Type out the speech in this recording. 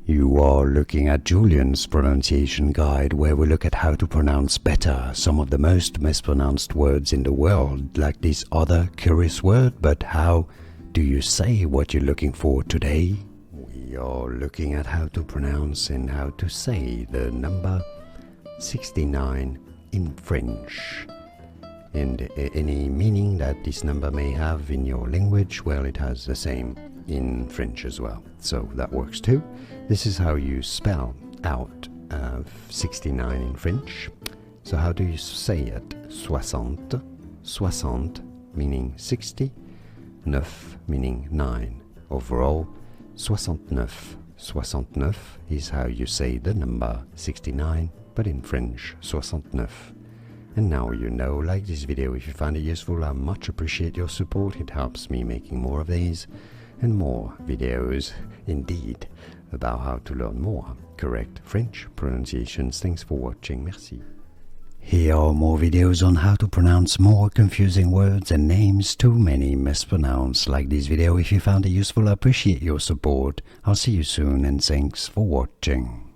You are looking at Julian's pronunciation guide, where we look at how to pronounce better some of the most mispronounced words in the world, like this other curious word. But how do you say what you're looking for today? We are looking at how to pronounce and how to say the number 69 in French. And any meaning that this number may have in your language, well, it has the same in French as well. So that works too. This is how you spell out 69 in French. So how do you say it? Soixante, soixante meaning 60, neuf meaning 9. Overall, soixante-neuf. Soixante-neuf is how you say the number 69, but in French, soixante-neuf. And now you know. Like this video if you find it useful. I much appreciate your support. It helps me making more of these and more videos indeed about how to learn more correct French pronunciations. Thanks for watching. Merci. Here are more videos on how to pronounce more confusing words and names too many mispronounced. Like this video if you found it useful. I appreciate your support. I'll see you soon and thanks for watching.